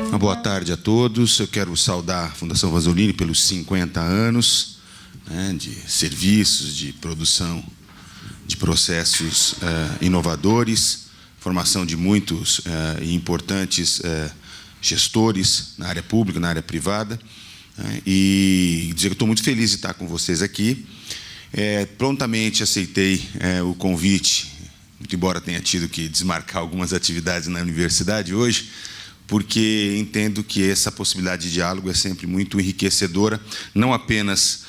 Uma boa tarde a todos. Eu quero saudar a Fundação Vasolini pelos 50 anos, né, de serviços, de produção de processos inovadores, formação de muitos e importantes gestores na área pública, na área privada, e dizer que estou muito feliz de estar com vocês aqui. Prontamente aceitei o convite, muito embora tenha tido que desmarcar algumas atividades na universidade hoje, porque entendo que essa possibilidade de diálogo é sempre muito enriquecedora, não apenas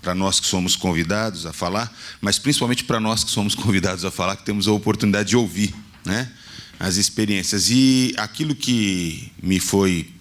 para nós que somos convidados a falar, mas principalmente para nós que somos convidados a falar, que temos a oportunidade de ouvir, né, as experiências. E aquilo que me foi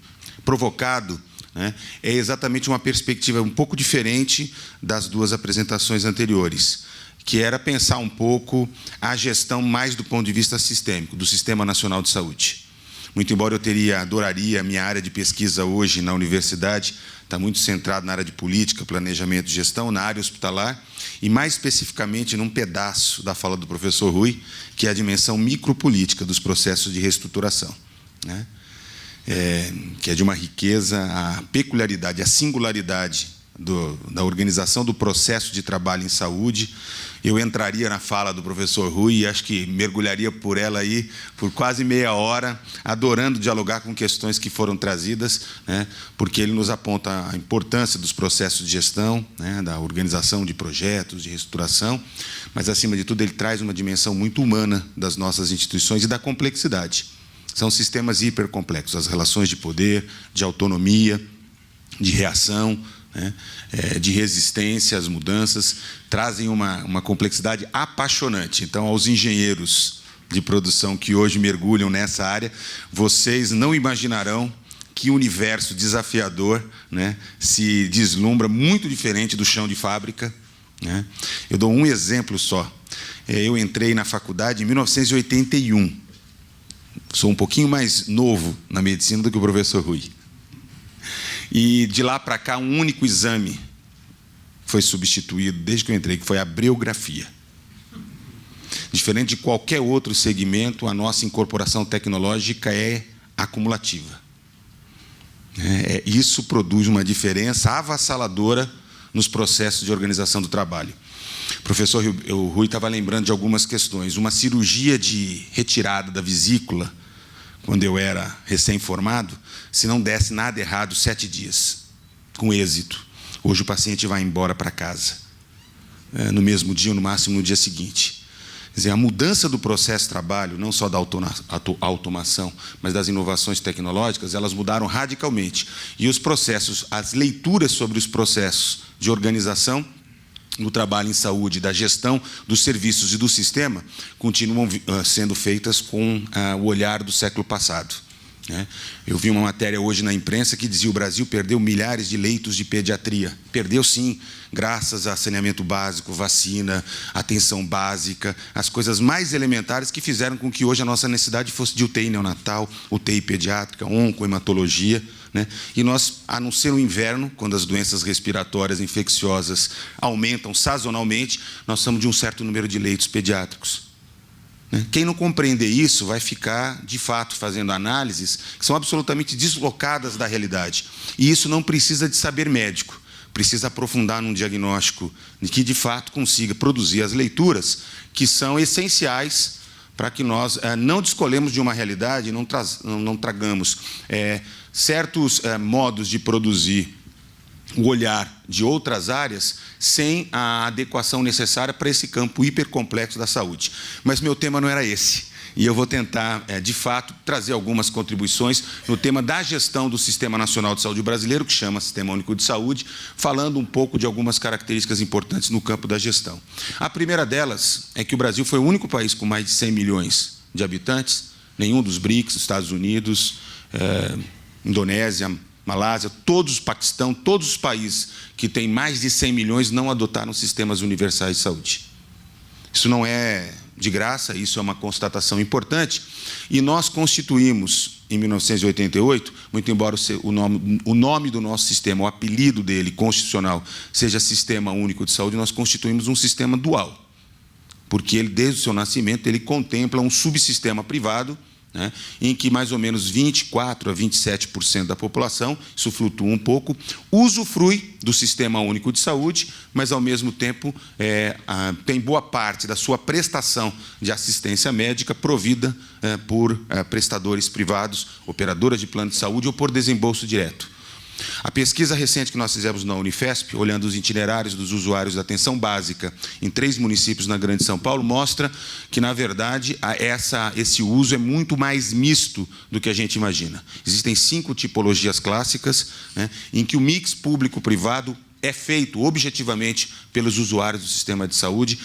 provocado, né, é exatamente uma perspectiva um pouco diferente das duas apresentações anteriores, que era pensar um pouco a gestão mais do ponto de vista sistêmico, do Sistema Nacional de Saúde. Muito embora eu adoraria, a minha área de pesquisa hoje na universidade está muito centrada na área de política, planejamento e gestão, na área hospitalar, e mais especificamente num pedaço da fala do professor Rui, que é a dimensão micropolítica dos processos de reestruturação, né? Que é de uma riqueza, a peculiaridade, a singularidade da organização do processo de trabalho em saúde. Eu entraria na fala do professor Rui e acho que mergulharia por ela aí por quase meia hora, adorando dialogar com questões que foram trazidas, né, porque ele nos aponta a importância dos processos de gestão, né, da organização de projetos, de reestruturação, mas, acima de tudo, ele traz uma dimensão muito humana das nossas instituições e da complexidade. São sistemas hipercomplexos, as relações de poder, de autonomia, de reação, né, de resistência às mudanças, trazem uma complexidade apaixonante. Então, aos engenheiros de produção que hoje mergulham nessa área, vocês não imaginarão que universo desafiador, né, se deslumbra, muito diferente do chão de fábrica, né. Eu dou um exemplo só. Eu entrei na faculdade em 1981. Sou um pouquinho mais novo na medicina do que o professor Rui. E, de lá para cá, um único exame foi substituído, desde que eu entrei, que foi a breugrafia. Diferente de qualquer outro segmento, a nossa incorporação tecnológica é acumulativa. Isso produz uma diferença avassaladora nos processos de organização do trabalho. O professor Rui estava lembrando de algumas questões. Uma cirurgia de retirada da vesícula, quando eu era recém-formado, se não desse nada errado, 7 dias, com êxito. Hoje o paciente vai embora para casa, no mesmo dia, ou no máximo no dia seguinte. Quer dizer, a mudança do processo de trabalho, não só da automação, mas das inovações tecnológicas, elas mudaram radicalmente. E os processos, as leituras sobre os processos de organização no trabalho em saúde, da gestão dos serviços e do sistema, continuam sendo feitas com o olhar do século passado, né? Eu vi uma matéria hoje na imprensa que dizia que o Brasil perdeu milhares de leitos de pediatria. Perdeu, sim, graças a saneamento básico, vacina, atenção básica, as coisas mais elementares que fizeram com que hoje a nossa necessidade fosse de UTI neonatal, UTI pediátrica, oncohematologia, né? E nós, a não ser o inverno, quando as doenças respiratórias infecciosas aumentam sazonalmente, nós somos de um certo número de leitos pediátricos. Quem não compreender isso vai ficar, de fato, fazendo análises que são absolutamente deslocadas da realidade. E isso não precisa de saber médico, precisa aprofundar num diagnóstico que, de fato, consiga produzir as leituras que são essenciais para que nós não descolemos de uma realidade e não tragamos certos modos de produzir o olhar de outras áreas sem a adequação necessária para esse campo hipercomplexo da saúde. Mas meu tema não era esse. E eu vou tentar, de fato, trazer algumas contribuições no tema da gestão do Sistema Nacional de Saúde brasileiro, que chama Sistema Único de Saúde, falando um pouco de algumas características importantes no campo da gestão. A primeira delas é que o Brasil foi o único país com mais de 100 milhões de habitantes, nenhum dos BRICS, Estados Unidos, Indonésia, Malásia, Paquistão, todos os países que têm mais de 100 milhões não adotaram sistemas universais de saúde. Isso não é de graça, isso é uma constatação importante. E nós constituímos, em 1988, muito embora o nome do nosso sistema, o apelido dele, constitucional, seja Sistema Único de Saúde, nós constituímos um sistema dual. Porque ele, desde o seu nascimento, ele contempla um subsistema privado, né, em que mais ou menos 24% a 27% da população, isso flutua um pouco, usufrui do Sistema Único de Saúde, mas, ao mesmo tempo, tem boa parte da sua prestação de assistência médica provida por prestadores privados, operadoras de plano de saúde ou por desembolso direto. A pesquisa recente que nós fizemos na Unifesp, olhando os itinerários dos usuários da atenção básica em 3 municípios na Grande São Paulo, mostra que, na verdade, esse uso é muito mais misto do que a gente imagina. Existem 5 tipologias clássicas, né, em que o mix público-privado é feito objetivamente pelos usuários do sistema de saúde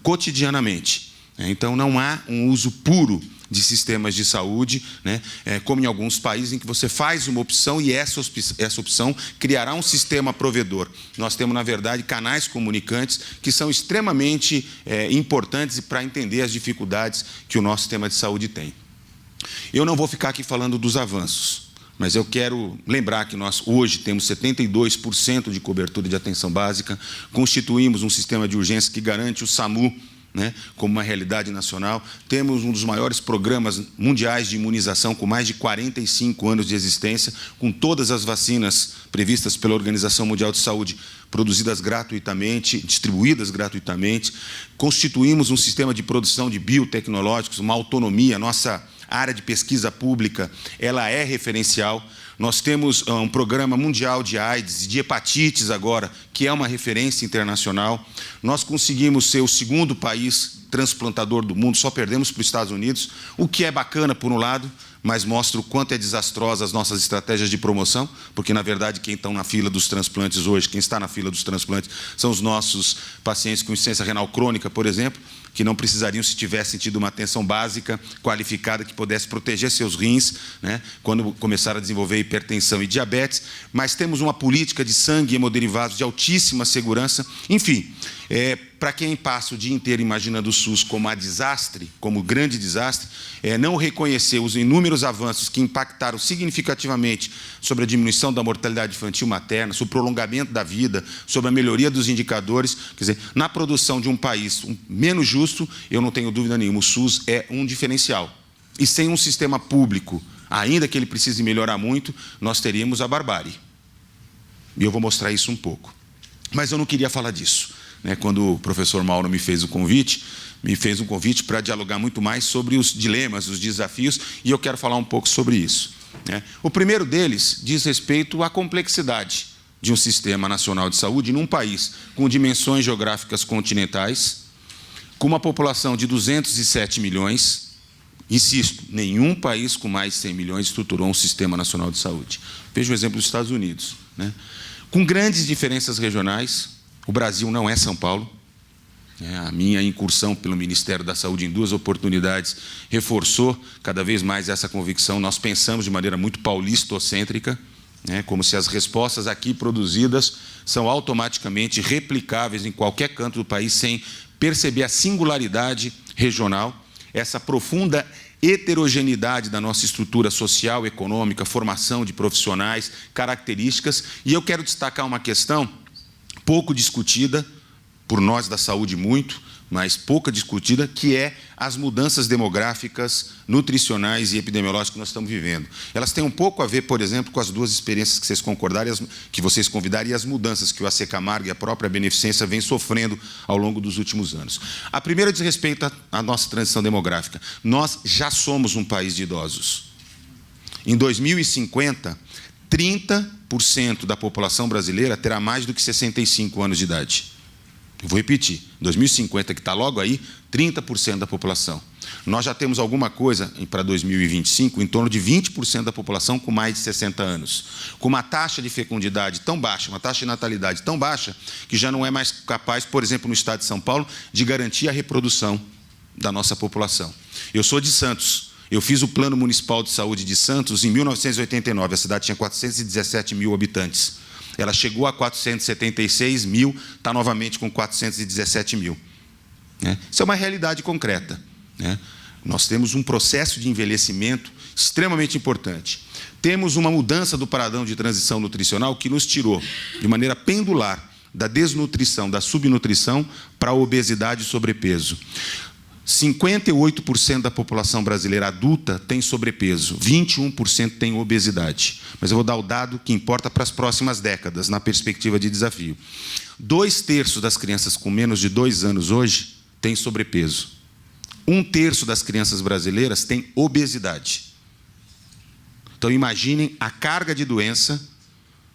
cotidianamente. Então, não há um uso puro de sistemas de saúde, né, como em alguns países em que você faz uma opção e essa opção criará um sistema provedor. Nós temos, na verdade, canais comunicantes que são extremamente importantes para entender as dificuldades que o nosso sistema de saúde tem. Eu não vou ficar aqui falando dos avanços, mas eu quero lembrar que nós hoje temos 72% de cobertura de atenção básica, constituímos um sistema de urgência que garante o SAMU, né, como uma realidade nacional. Temos um dos maiores programas mundiais de imunização, com mais de 45 anos de existência, com todas as vacinas previstas pela Organização Mundial de Saúde, produzidas gratuitamente, distribuídas gratuitamente. Constituímos um sistema de produção de biotecnológicos, uma autonomia. Nossa área de pesquisa pública, ela é referencial. Nós temos um programa mundial de AIDS, de hepatites agora, que é uma referência internacional. Nós conseguimos ser o 2º país transplantador do mundo, só perdemos para os Estados Unidos, o que é bacana por um lado, mas mostra o quanto é desastrosa as nossas estratégias de promoção, porque, na verdade, quem estão na fila dos transplantes hoje, quem está na fila dos transplantes, são os nossos pacientes com insuficiência renal crônica, por exemplo, que não precisariam se tivessem tido uma atenção básica, qualificada, que pudesse proteger seus rins, né, quando começaram a desenvolver hipertensão e diabetes. Mas temos uma política de sangue e hemoderivados de altíssima segurança. Enfim, para quem passa o dia inteiro imaginando o SUS como desastre, como grande desastre, não reconhecer os inúmeros avanços que impactaram significativamente sobre a diminuição da mortalidade infantil materna, sobre o prolongamento da vida, sobre a melhoria dos indicadores, quer dizer, na produção de um país menos justo, eu não tenho dúvida nenhuma, o SUS é um diferencial. E sem um sistema público, ainda que ele precise melhorar muito, nós teríamos a barbárie. E eu vou mostrar isso um pouco. Mas eu não queria falar disso. Quando o professor Mauro me fez um convite para dialogar muito mais sobre os dilemas, os desafios, e eu quero falar um pouco sobre isso. O primeiro deles diz respeito à complexidade de um sistema nacional de saúde num país com dimensões geográficas continentais, com uma população de 207 milhões, insisto, nenhum país com mais de 100 milhões estruturou um sistema nacional de saúde. Veja o exemplo dos Estados Unidos. Com grandes diferenças regionais. O Brasil não é São Paulo. A minha incursão pelo Ministério da Saúde em 2 oportunidades reforçou cada vez mais essa convicção. Nós pensamos de maneira muito paulistocêntrica, como se as respostas aqui produzidas são automaticamente replicáveis em qualquer canto do país, sem perceber a singularidade regional, essa profunda heterogeneidade da nossa estrutura social, econômica, formação de profissionais, características. E eu quero destacar uma questão pouco discutida, por nós da saúde muito, mas pouca discutida, que é as mudanças demográficas, nutricionais e epidemiológicas que nós estamos vivendo. Elas têm um pouco a ver, por exemplo, com as 2 experiências que vocês concordaram, que vocês convidaram, e as mudanças que o AC Camargo e a própria Beneficência vêm sofrendo ao longo dos últimos anos. A primeira diz respeito à nossa transição demográfica. Nós já somos um país de idosos. Em 2050, 30% da população brasileira terá mais do que 65 anos de idade. Eu vou repetir, 2050, que está logo aí, 30% da população. Nós já temos alguma coisa para 2025, em torno de 20% da população com mais de 60 anos. Com uma taxa de fecundidade tão baixa, uma taxa de natalidade tão baixa, que já não é mais capaz, por exemplo, no estado de São Paulo, de garantir a reprodução da nossa população. Eu sou de Santos. Eu fiz o Plano Municipal de Saúde de Santos em 1989. A cidade tinha 417 mil habitantes. Ela chegou a 476 mil, está novamente com 417 mil. Isso é uma realidade concreta. Nós temos um processo de envelhecimento extremamente importante. Temos uma mudança do padrão de transição nutricional que nos tirou, de maneira pendular, da desnutrição, da subnutrição, para a obesidade e sobrepeso. 58% da população brasileira adulta tem sobrepeso, 21% tem obesidade. Mas eu vou dar o dado que importa para as próximas décadas, na perspectiva de desafio. 2/3 das crianças com menos de 2 anos hoje têm sobrepeso. 1/3 das crianças brasileiras têm obesidade. Então, imaginem a carga de doença,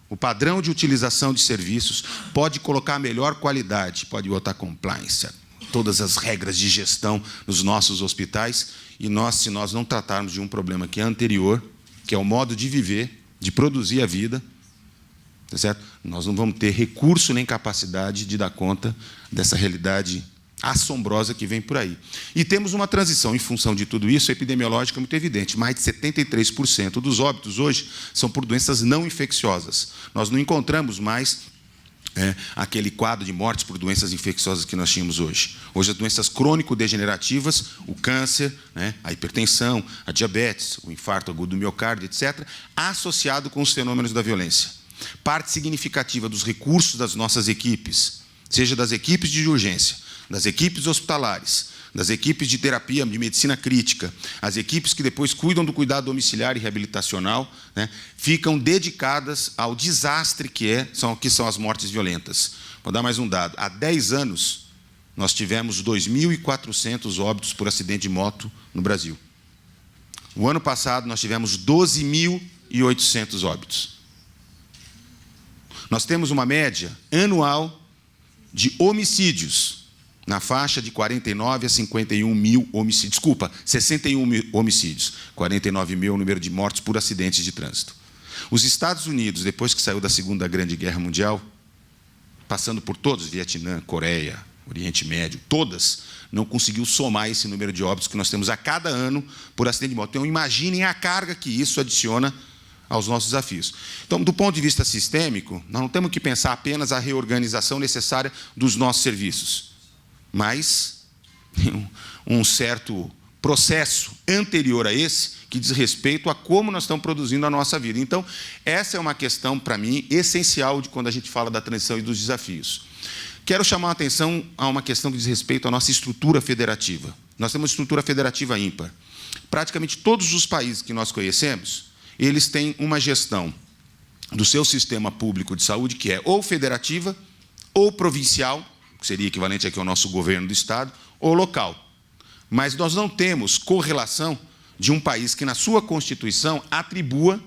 o padrão de utilização de serviços, pode colocar melhor qualidade, pode botar compliance, todas as regras de gestão nos nossos hospitais, e se nós não tratarmos de um problema que é anterior, que é o modo de viver, de produzir a vida, tá certo? Nós não vamos ter recurso nem capacidade de dar conta dessa realidade assombrosa que vem por aí. E temos uma transição, em função de tudo isso, epidemiológica muito evidente. Mais de 73% dos óbitos hoje são por doenças não infecciosas. Nós não encontramos mais aquele quadro de mortes por doenças infecciosas que nós tínhamos hoje. Hoje, as doenças crônico-degenerativas, o câncer, a hipertensão, a diabetes, o infarto agudo do miocárdio, etc., associado com os fenômenos da violência. Parte significativa dos recursos das nossas equipes, seja das equipes de urgência, das equipes hospitalares, das equipes de terapia, de medicina crítica, as equipes que depois cuidam do cuidado domiciliar e reabilitacional, ficam dedicadas ao desastre que são as mortes violentas. Vou dar mais um dado. Há 10 anos, nós tivemos 2.400 óbitos por acidente de moto no Brasil. O ano passado, nós tivemos 12.800 óbitos. Nós temos uma média anual de homicídios na faixa de 49 a 51 mil homicídios. Desculpa, 61 mil homicídios. 49 mil é o número de mortes por acidentes de trânsito. Os Estados Unidos, depois que saiu da Segunda Grande Guerra Mundial, passando por todos, Vietnã, Coreia, Oriente Médio, todas, não conseguiu somar esse número de óbitos que nós temos a cada ano por acidente de moto. Então, imaginem a carga que isso adiciona aos nossos desafios. Então, do ponto de vista sistêmico, nós não temos que pensar apenas a reorganização necessária dos nossos serviços, mas um certo processo anterior a esse que diz respeito a como nós estamos produzindo a nossa vida. Então, essa é uma questão, para mim, essencial de quando a gente fala da transição e dos desafios. Quero chamar a atenção a uma questão que diz respeito à nossa estrutura federativa. Nós temos uma estrutura federativa ímpar. Praticamente todos os países que nós conhecemos, eles têm uma gestão do seu sistema público de saúde que é ou federativa, ou provincial, que seria equivalente aqui ao nosso governo do Estado, ou local. Mas nós não temos correlação de um país que, na sua Constituição, atribua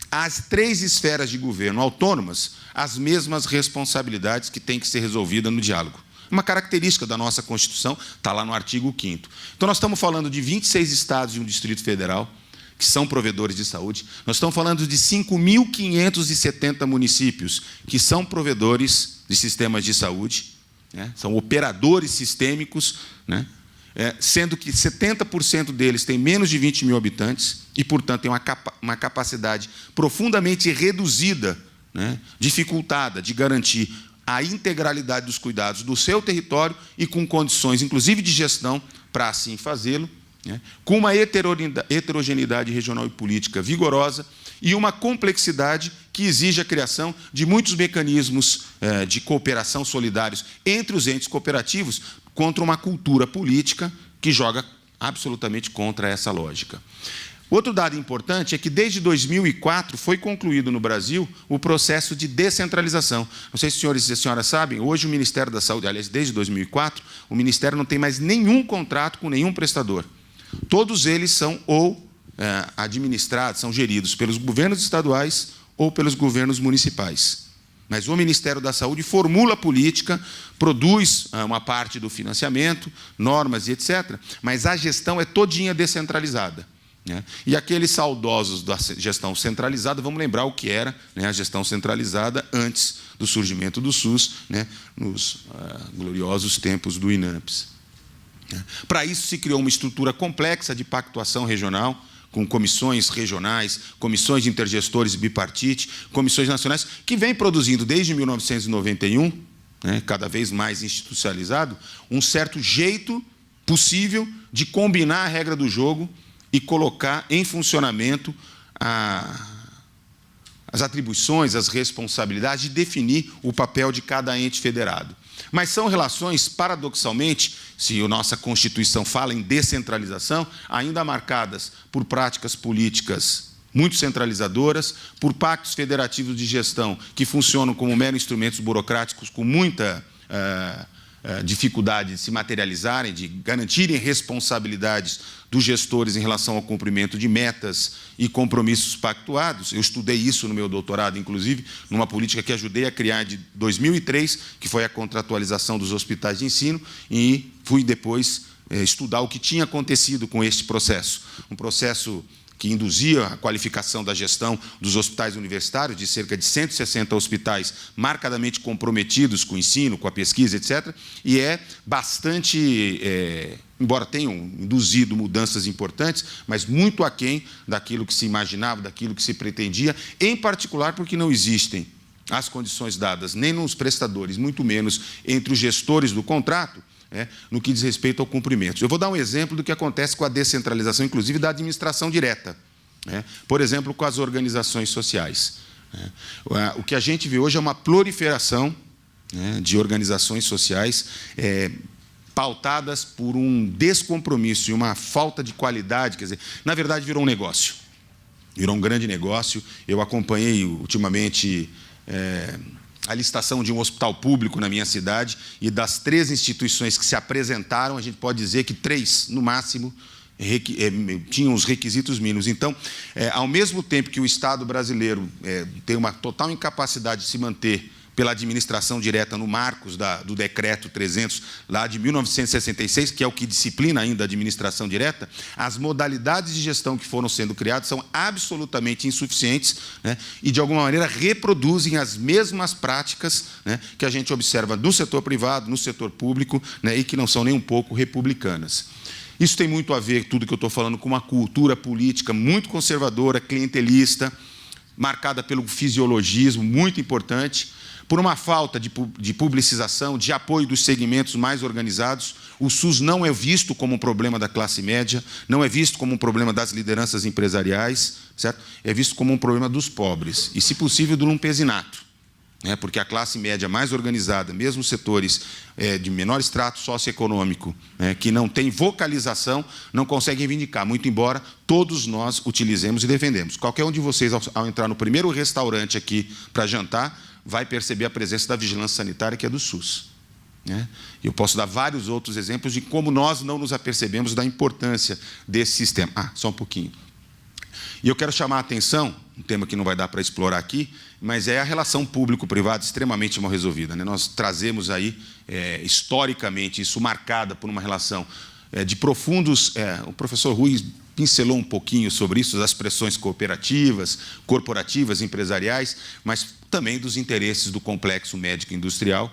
às 3 esferas de governo autônomas as mesmas responsabilidades que têm que ser resolvidas no diálogo. Uma característica da nossa Constituição está lá no artigo 5º. Então, nós estamos falando de 26 estados e um Distrito Federal, que são provedores de saúde. Nós estamos falando de 5.570 municípios, que são provedores de sistemas de saúde, são operadores sistêmicos, sendo que 70% deles têm menos de 20 mil habitantes e, portanto, têm uma capacidade profundamente reduzida, dificultada, de garantir a integralidade dos cuidados do seu território e com condições, inclusive, de gestão para assim fazê-lo, com uma heterogeneidade regional e política vigorosa e uma complexidade que exige a criação de muitos mecanismos de cooperação solidários entre os entes cooperativos contra uma cultura política que joga absolutamente contra essa lógica. Outro dado importante é que, desde 2004, foi concluído no Brasil o processo de descentralização. Não sei se os senhores e as senhoras sabem, hoje o Ministério da Saúde, aliás, desde 2004, o Ministério não tem mais nenhum contrato com nenhum prestador. Todos eles são administrados, são geridos pelos governos estaduais ou pelos governos municipais. Mas o Ministério da Saúde formula a política, produz uma parte do financiamento, normas e etc., mas a gestão é todinha descentralizada. E aqueles saudosos da gestão centralizada, vamos lembrar o que era a gestão centralizada antes do surgimento do SUS, nos gloriosos tempos do INAMPS. Para isso, se criou uma estrutura complexa de pactuação regional, com comissões regionais, comissões de intergestores bipartite, comissões nacionais, que vem produzindo, desde 1991, cada vez mais institucionalizado, um certo jeito possível de combinar a regra do jogo e colocar em funcionamento as atribuições, as responsabilidades, de definir o papel de cada ente federado. Mas são relações, paradoxalmente, se a nossa Constituição fala em descentralização, ainda marcadas por práticas políticas muito centralizadoras, por pactos federativos de gestão que funcionam como meros instrumentos burocráticos com muita dificuldade de se materializarem, de garantirem responsabilidades dos gestores em relação ao cumprimento de metas e compromissos pactuados. Eu estudei isso no meu doutorado, inclusive, numa política que ajudei a criar de 2003, que foi a contratualização dos hospitais de ensino, e fui depois estudar o que tinha acontecido com este processo. Um processo que induzia a qualificação da gestão dos hospitais universitários, de cerca de 160 hospitais marcadamente comprometidos com o ensino, com a pesquisa, etc., e é bastante, embora tenham induzido mudanças importantes, mas muito aquém daquilo que se imaginava, daquilo que se pretendia, em particular porque não existem as condições dadas nem nos prestadores, muito menos entre os gestores do contrato, no que diz respeito ao cumprimento. Eu vou dar um exemplo do que acontece com a descentralização, inclusive da administração direta. Por exemplo, com as organizações sociais. O que a gente vê hoje é uma proliferação de organizações sociais pautadas por um descompromisso e uma falta de qualidade. Quer dizer, na verdade, virou um negócio. Virou um grande negócio. Eu acompanhei, ultimamente, a licitação de um hospital público na minha cidade, e das 3 instituições que se apresentaram, a gente pode dizer que 3, no máximo, tinham os requisitos mínimos. Então, ao mesmo tempo que o Estado brasileiro tem uma total incapacidade de se manter pela administração direta no marcos do Decreto 300, lá de 1966, que é o que disciplina ainda a administração direta, as modalidades de gestão que foram sendo criadas são absolutamente insuficientes, e, de alguma maneira, reproduzem as mesmas práticas, que a gente observa no setor privado, no setor público, e que não são nem um pouco republicanas. Isso tem muito a ver, tudo que eu estou falando, com uma cultura política muito conservadora, clientelista, marcada pelo fisiologismo, muito importante, por uma falta de publicização, de apoio dos segmentos mais organizados. O SUS não é visto como um problema da classe média, não é visto como um problema das lideranças empresariais, certo? É visto como um problema dos pobres, e, se possível, do lumpesinato. Porque a classe média mais organizada, mesmo setores de menor extrato socioeconômico, que não tem vocalização, não conseguem vindicar, muito embora todos nós utilizemos e defendemos. Qualquer um de vocês, ao entrar no primeiro restaurante aqui para jantar, vai perceber a presença da vigilância sanitária, que é do SUS. Eu posso dar vários outros exemplos de como nós não nos apercebemos da importância desse sistema. Só um pouquinho. E eu quero chamar a atenção, um tema que não vai dar para explorar aqui, mas é a relação público-privada extremamente mal resolvida. Nós trazemos aí, historicamente, isso marcada por uma relação de profundos... o professor Ruiz pincelou um pouquinho sobre isso, das pressões cooperativas, corporativas, empresariais, mas também dos interesses do complexo médico-industrial,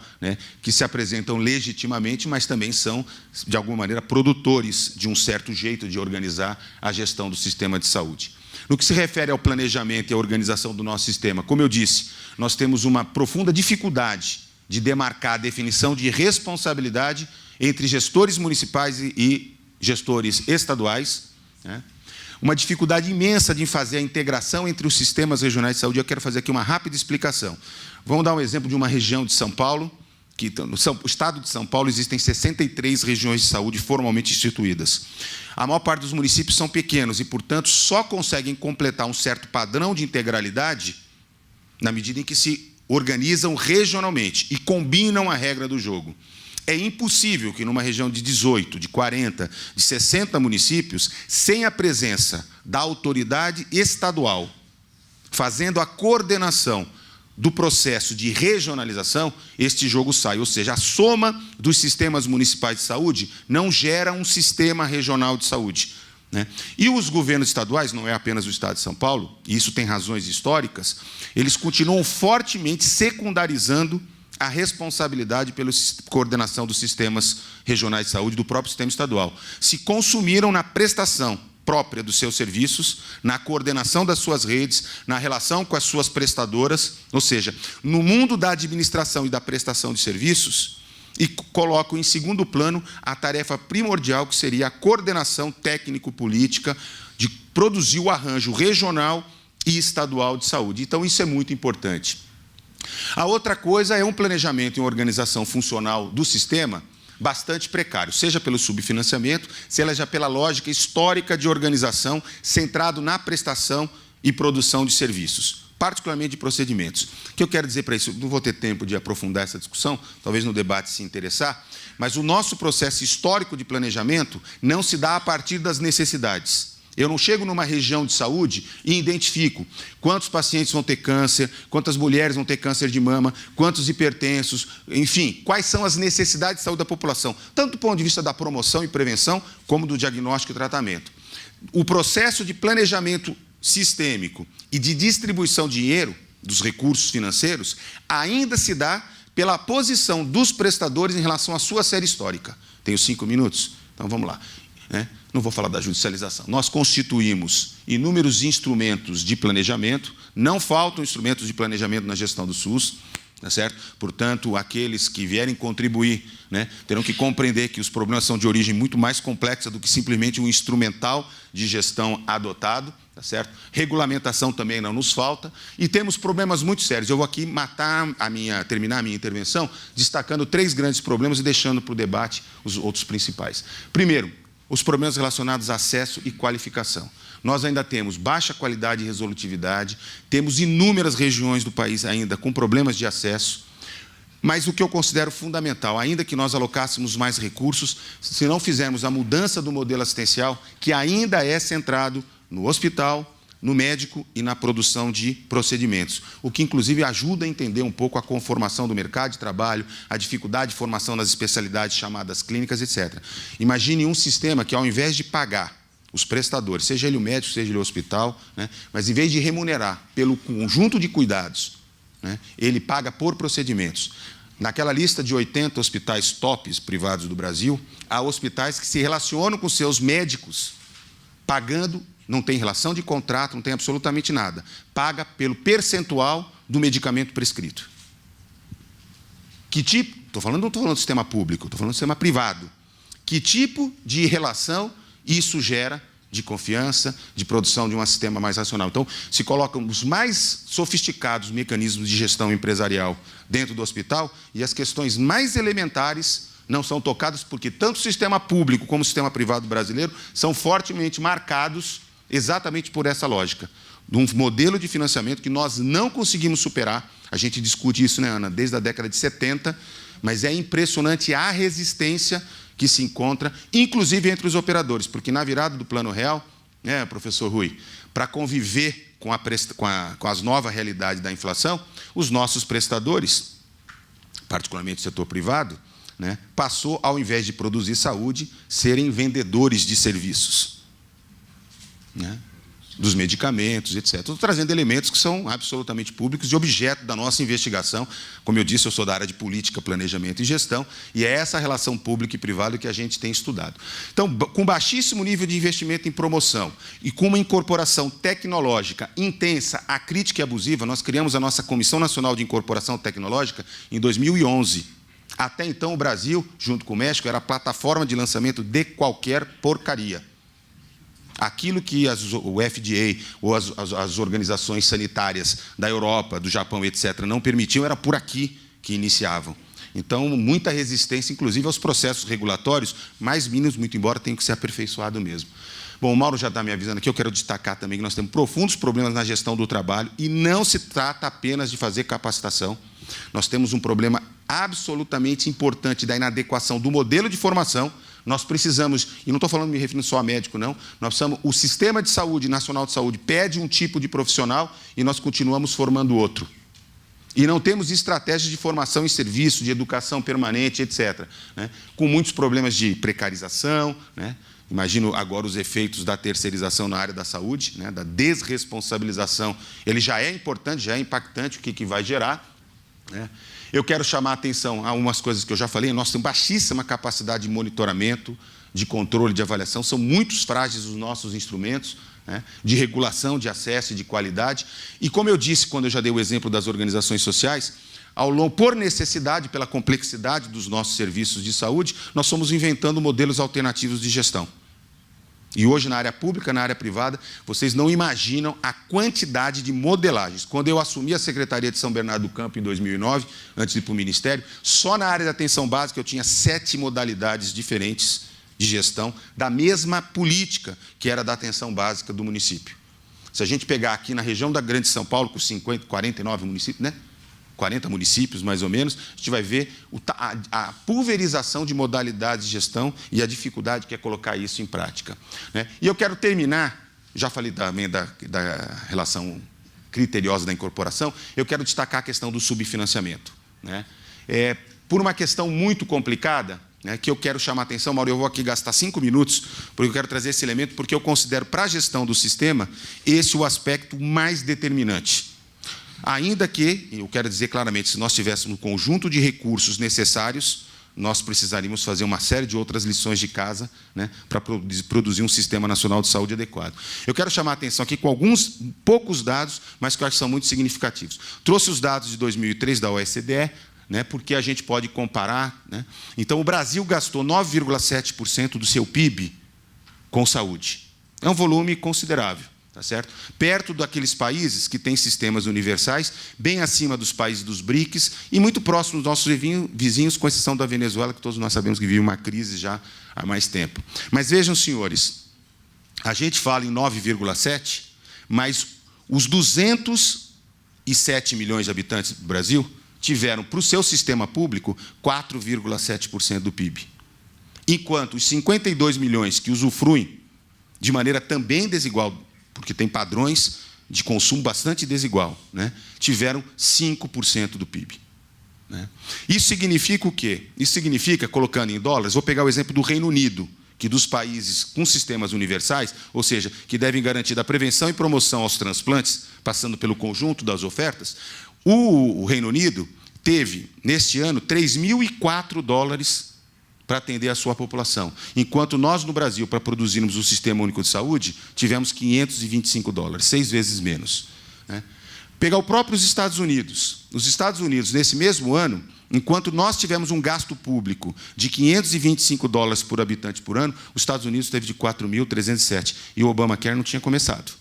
que se apresentam legitimamente, mas também são, de alguma maneira, produtores de um certo jeito de organizar a gestão do sistema de saúde. No que se refere ao planejamento e à organização do nosso sistema, como eu disse, nós temos uma profunda dificuldade de demarcar a definição de responsabilidade entre gestores municipais e gestores estaduais, uma dificuldade imensa de fazer a integração entre os sistemas regionais de saúde. Eu quero fazer aqui uma rápida explicação. Vamos dar um exemplo de uma região de São Paulo, que no estado de São Paulo existem 63 regiões de saúde formalmente instituídas. A maior parte dos municípios são pequenos e, portanto, só conseguem completar um certo padrão de integralidade na medida em que se organizam regionalmente e combinam a regra do jogo. É impossível que, numa região de 18, de 40, de 60 municípios, sem a presença da autoridade estadual, fazendo a coordenação do processo de regionalização, este jogo sai. Ou seja, a soma dos sistemas municipais de saúde não gera um sistema regional de saúde. E os governos estaduais, não é apenas o Estado de São Paulo, e isso tem razões históricas, eles continuam fortemente secundarizando a responsabilidade pela coordenação dos sistemas regionais de saúde do próprio sistema estadual. Se consumiram na prestação própria dos seus serviços, na coordenação das suas redes, na relação com as suas prestadoras, ou seja, no mundo da administração e da prestação de serviços, e colocam em segundo plano a tarefa primordial, que seria a coordenação técnico-política de produzir o arranjo regional e estadual de saúde. Então, isso é muito importante. A outra coisa é um planejamento e uma organização funcional do sistema bastante precário, seja pelo subfinanciamento, seja pela lógica histórica de organização centrado na prestação e produção de serviços, particularmente de procedimentos. O que eu quero dizer para isso? Não vou ter tempo de aprofundar essa discussão, talvez no debate se interessar, mas o nosso processo histórico de planejamento não se dá a partir das necessidades. Eu não chego numa região de saúde e identifico quantos pacientes vão ter câncer, quantas mulheres vão ter câncer de mama, quantos hipertensos, enfim, quais são as necessidades de saúde da população, tanto do ponto de vista da promoção e prevenção, como do diagnóstico e tratamento. O processo de planejamento sistêmico e de distribuição de dinheiro, dos recursos financeiros, ainda se dá pela posição dos prestadores em relação à sua série histórica. Tenho 5 minutos? Então, vamos lá. Não vou falar da judicialização. Nós constituímos inúmeros instrumentos de planejamento, não faltam instrumentos de planejamento na gestão do SUS, tá certo? Portanto, aqueles que vierem contribuir, terão que compreender que os problemas são de origem muito mais complexa do que simplesmente um instrumental de gestão adotado, tá certo? Regulamentação também não nos falta, e temos problemas muito sérios. Eu vou aqui terminar a minha intervenção destacando 3 grandes problemas e deixando para o debate os outros principais. Primeiro, os problemas relacionados a acesso e qualificação. Nós ainda temos baixa qualidade e resolutividade, temos inúmeras regiões do país ainda com problemas de acesso, mas o que eu considero fundamental, ainda que nós alocássemos mais recursos, se não fizermos a mudança do modelo assistencial, que ainda é centrado no hospital, no médico e na produção de procedimentos, o que, inclusive, ajuda a entender um pouco a conformação do mercado de trabalho, a dificuldade de formação nas especialidades chamadas clínicas, etc. Imagine um sistema que, ao invés de pagar os prestadores, seja ele o médico, seja ele o hospital, mas, em vez de remunerar pelo conjunto de cuidados, ele paga por procedimentos. Naquela lista de 80 hospitais tops privados do Brasil, há hospitais que se relacionam com seus médicos pagando. Não tem relação de contrato, não tem absolutamente nada. Paga pelo percentual do medicamento prescrito. Que tipo? Não estou falando do sistema público, estou falando do sistema privado. Que tipo de relação isso gera de confiança, de produção de um sistema mais racional? Então, se colocam os mais sofisticados mecanismos de gestão empresarial dentro do hospital e as questões mais elementares não são tocadas porque tanto o sistema público como o sistema privado brasileiro são fortemente marcados exatamente por essa lógica, de um modelo de financiamento que nós não conseguimos superar. A gente discute isso, Ana, desde a década de 70, mas é impressionante a resistência que se encontra, inclusive entre os operadores, porque na virada do Plano Real, professor Rui, para conviver com as novas realidades da inflação, os nossos prestadores, particularmente o setor privado, passou, ao invés de produzir saúde, serem vendedores de serviços. Dos medicamentos, etc. Estou trazendo elementos que são absolutamente públicos e objeto da nossa investigação. Como eu disse, eu sou da área de política, planejamento e gestão, e é essa relação pública e privada que a gente tem estudado. Então, com baixíssimo nível de investimento em promoção e com uma incorporação tecnológica intensa, acrítica e abusiva, nós criamos a nossa Comissão Nacional de Incorporação Tecnológica em 2011. Até então, o Brasil, junto com o México, era a plataforma de lançamento de qualquer porcaria. Aquilo que o FDA ou as organizações sanitárias da Europa, do Japão, etc., não permitiam, era por aqui que iniciavam. Então, muita resistência, inclusive, aos processos regulatórios, mais mínimos, muito embora tenham que ser aperfeiçoado mesmo. Bom, o Mauro já está me avisando aqui, eu quero destacar também que nós temos profundos problemas na gestão do trabalho e não se trata apenas de fazer capacitação. Nós temos um problema absolutamente importante da inadequação do modelo de formação. Nós precisamos, e não estou falando me referindo só a médico, não, nós precisamos, o Sistema de Saúde, Nacional de Saúde, pede um tipo de profissional e nós continuamos formando outro. E não temos estratégias de formação em serviço, de educação permanente, etc. Com muitos problemas de precarização, Imagino agora os efeitos da terceirização na área da saúde, da desresponsabilização. Ele já é importante, já é impactante, o que vai gerar. Eu quero chamar a atenção a algumas coisas que eu já falei. Nós temos baixíssima capacidade de monitoramento, de controle, de avaliação. São muito frágeis os nossos instrumentos de regulação, de acesso e de qualidade. E, como eu disse, quando eu já dei o exemplo das organizações sociais, por necessidade, pela complexidade dos nossos serviços de saúde, nós fomos inventando modelos alternativos de gestão. E hoje, na área pública, na área privada, vocês não imaginam a quantidade de modelagens. Quando eu assumi a Secretaria de São Bernardo do Campo, em 2009, antes de ir para o Ministério, só na área da atenção básica eu tinha 7 modalidades diferentes de gestão da mesma política que era da atenção básica do município. Se a gente pegar aqui na região da Grande São Paulo, com 49 municípios, né? 40 municípios, mais ou menos, a gente vai ver a pulverização de modalidades de gestão e a dificuldade que é colocar isso em prática, né? E eu quero terminar, já falei também da relação criteriosa da incorporação, eu quero destacar a questão do subfinanciamento, né? Por uma questão muito complicada, né, que eu quero chamar a atenção, Mauro, eu vou aqui gastar 5 minutos, porque eu quero trazer esse elemento, porque eu considero, para a gestão do sistema, esse o aspecto mais determinante. Ainda que, eu quero dizer claramente, se nós tivéssemos um conjunto de recursos necessários, nós precisaríamos fazer uma série de outras lições de casa, né, para produzir um sistema nacional de saúde adequado. Eu quero chamar a atenção aqui com alguns poucos dados, mas que eu acho que são muito significativos. Trouxe os dados de 2003 da OSDE, né, porque a gente pode comparar, né? Então, o Brasil gastou 9,7% do seu PIB com saúde. É um volume considerável. Tá certo? Perto daqueles países que têm sistemas universais, bem acima dos países dos BRICS e muito próximo dos nossos vizinhos, com exceção da Venezuela, que todos nós sabemos que vive uma crise já há mais tempo. Mas vejam, senhores, a gente fala em 9,7, mas os 207 milhões de habitantes do Brasil tiveram, para o seu sistema público, 4,7% do PIB. Enquanto os 52 milhões que usufruem de maneira também desigual, porque tem padrões de consumo bastante desigual, né, tiveram 5% do PIB. Né? Isso significa o quê? Isso significa, colocando em dólares, vou pegar o exemplo do Reino Unido, que dos países com sistemas universais, ou seja, que devem garantir da prevenção e promoção aos transplantes, passando pelo conjunto das ofertas, o Reino Unido teve, neste ano, 3.004 dólares para atender a sua população. Enquanto nós, no Brasil, para produzirmos o Sistema Único de Saúde, tivemos 525 dólares, 6 vezes menos. Né? Pegar o próprio Estados Unidos. Os Estados Unidos, nesse mesmo ano, enquanto nós tivemos um gasto público de 525 dólares por habitante por ano, os Estados Unidos teve de 4.307. E o Obamacare não tinha começado,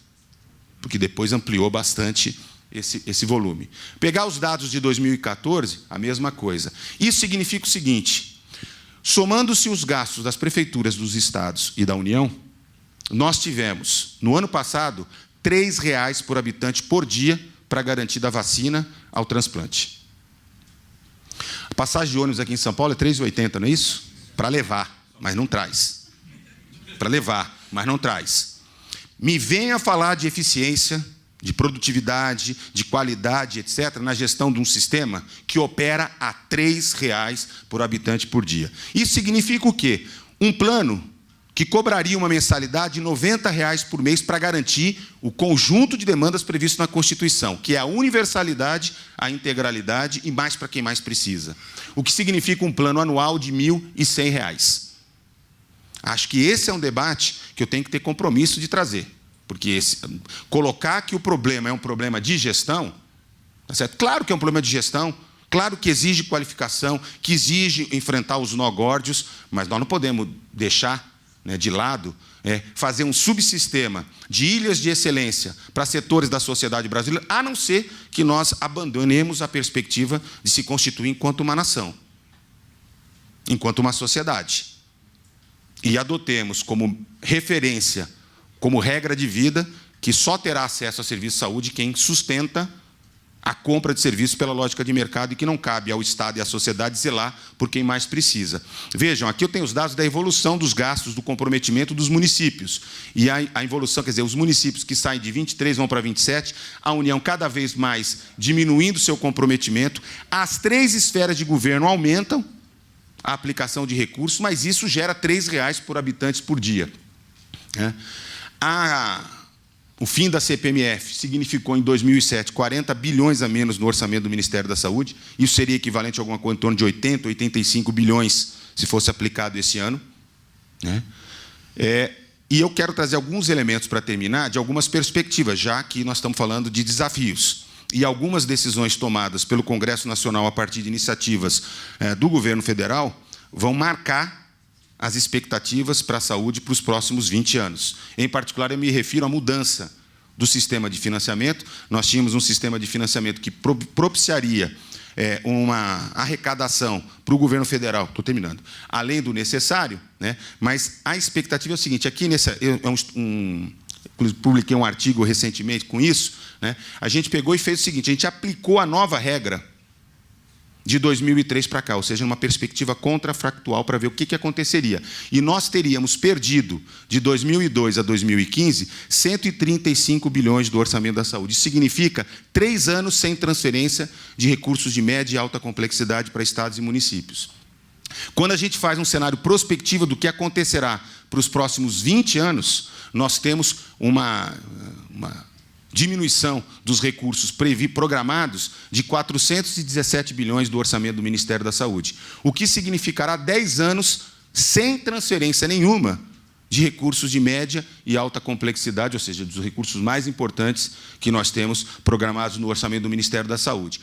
porque depois ampliou bastante esse volume. Pegar os dados de 2014, a mesma coisa. Isso significa o seguinte: somando-se os gastos das prefeituras dos estados e da União, nós tivemos, no ano passado, R$ 3,00 por habitante por dia para garantir da vacina ao transplante. A passagem de ônibus aqui em São Paulo é R$ 3,80, não é isso? Para levar, mas não traz. Para levar, mas não traz. Me venha falar de eficiência, de produtividade, de qualidade, etc., na gestão de um sistema que opera a R$ 3,00 por habitante por dia. Isso significa o quê? Um plano que cobraria uma mensalidade de R$ 90 por mês para garantir o conjunto de demandas previstas na Constituição, que é a universalidade, a integralidade e mais para quem mais precisa. O que significa um plano anual de R$ 1.100. Acho que esse é um debate que eu tenho que ter compromisso de trazer. Porque colocar que o problema é um problema de gestão, tá certo? Claro que é um problema de gestão, claro que exige qualificação, que exige enfrentar os nó-górdios, mas nós não podemos deixar, né, de lado, fazer um subsistema de ilhas de excelência para setores da sociedade brasileira, a não ser que nós abandonemos a perspectiva de se constituir enquanto uma nação, enquanto uma sociedade, e adotemos como referência, como regra de vida, que só terá acesso a serviço de saúde quem sustenta a compra de serviços pela lógica de mercado e que não cabe ao Estado e à sociedade zelar por quem mais precisa. Vejam, aqui eu tenho os dados da evolução dos gastos do comprometimento dos municípios. E a evolução, quer dizer, os municípios que saem de 23 vão para 27, a União cada vez mais diminuindo seu comprometimento, as 3 esferas de governo aumentam a aplicação de recursos, mas isso gera R$ 3,00 por habitante por dia. Né? O fim da CPMF significou, em 2007, 40 bilhões a menos no orçamento do Ministério da Saúde. Isso seria equivalente a alguma coisa em torno de 80, 85 bilhões, se fosse aplicado esse ano. Né? E eu quero trazer alguns elementos para terminar, de algumas perspectivas, já que nós estamos falando de desafios. E algumas decisões tomadas pelo Congresso Nacional a partir de iniciativas do governo federal vão marcar as expectativas para a saúde para os próximos 20 anos. Em particular, eu me refiro à mudança do sistema de financiamento. Nós tínhamos um sistema de financiamento que propiciaria uma arrecadação para o governo federal, estou terminando, além do necessário, né? Mas a expectativa é o seguinte, aqui publiquei um artigo recentemente com isso, né? A gente pegou e fez o seguinte, a gente aplicou a nova regra de 2003 para cá, ou seja, numa perspectiva contrafactual para ver o que aconteceria. E nós teríamos perdido, de 2002 a 2015, 135 bilhões do orçamento da saúde. Isso significa 3 anos sem transferência de recursos de média e alta complexidade para estados e municípios. Quando a gente faz um cenário prospectivo do que acontecerá para os próximos 20 anos, nós temos uma diminuição dos recursos programados de 417 bilhões do orçamento do Ministério da Saúde, o que significará 10 anos sem transferência nenhuma de recursos de média e alta complexidade, ou seja, dos recursos mais importantes que nós temos programados no orçamento do Ministério da Saúde.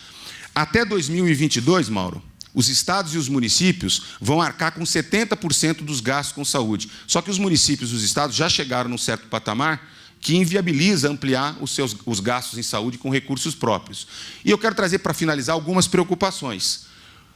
Até 2022, Mauro, os estados e os municípios vão arcar com 70% dos gastos com saúde. Só que os municípios e os estados já chegaram num certo patamar que inviabiliza ampliar os gastos em saúde com recursos próprios. E eu quero trazer, para finalizar, algumas preocupações.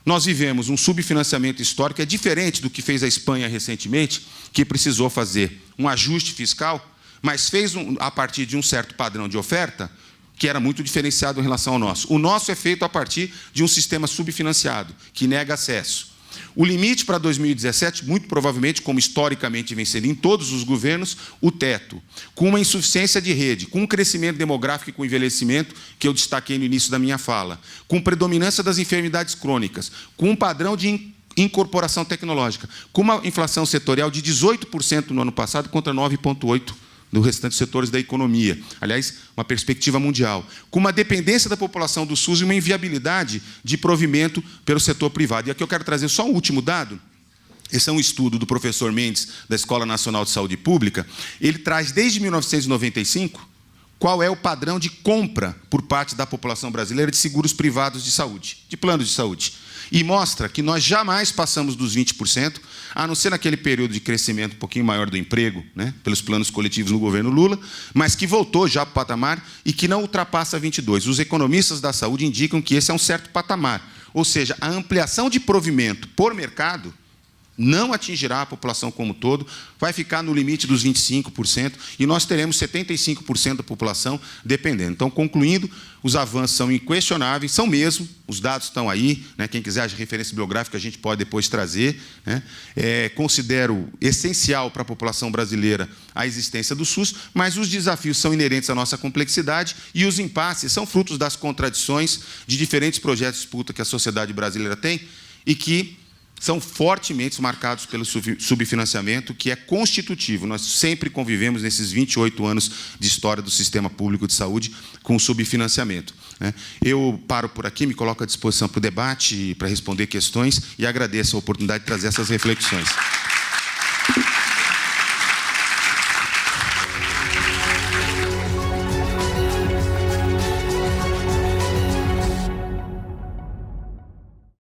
Nós vivemos um subfinanciamento histórico, é diferente do que fez a Espanha recentemente, que precisou fazer um ajuste fiscal, mas fez, a partir de um certo padrão de oferta, que era muito diferenciado em relação ao nosso. O nosso é feito a partir de um sistema subfinanciado, que nega acesso. O limite para 2017, muito provavelmente, como historicamente vem sendo em todos os governos, o teto, com uma insuficiência de rede, com um crescimento demográfico e com envelhecimento, que eu destaquei no início da minha fala, com predominância das enfermidades crônicas, com um padrão de incorporação tecnológica, com uma inflação setorial de 18% no ano passado contra 9,8% do restante dos setores da economia. Aliás, uma perspectiva mundial. Com uma dependência da população do SUS e uma inviabilidade de provimento pelo setor privado. E aqui eu quero trazer só um último dado. Esse é um estudo do professor Mendes, da Escola Nacional de Saúde Pública. Ele traz, desde 1995, qual é o padrão de compra por parte da população brasileira de seguros privados de saúde, de planos de saúde. E mostra que nós jamais passamos dos 20%, a não ser naquele período de crescimento um pouquinho maior do emprego, né, pelos planos coletivos no governo Lula, mas que voltou já para o patamar e que não ultrapassa 22%. Os economistas da saúde indicam que esse é um certo patamar. Ou seja, a ampliação de provimento por mercado não atingirá a população como um todo, vai ficar no limite dos 25%, e nós teremos 75% da população dependendo. Então, concluindo, os avanços são inquestionáveis, são mesmo, os dados estão aí, né, quem quiser a referência bibliográfica a gente pode depois trazer, né. Considero essencial para a população brasileira a existência do SUS, mas os desafios são inerentes à nossa complexidade e os impasses são frutos das contradições de diferentes projetos de disputa que a sociedade brasileira tem e que são fortemente marcados pelo subfinanciamento, que é constitutivo. Nós sempre convivemos, nesses 28 anos de história do sistema público de saúde, com o subfinanciamento. Eu paro por aqui, me coloco à disposição para o debate, para responder questões, e agradeço a oportunidade de trazer essas reflexões.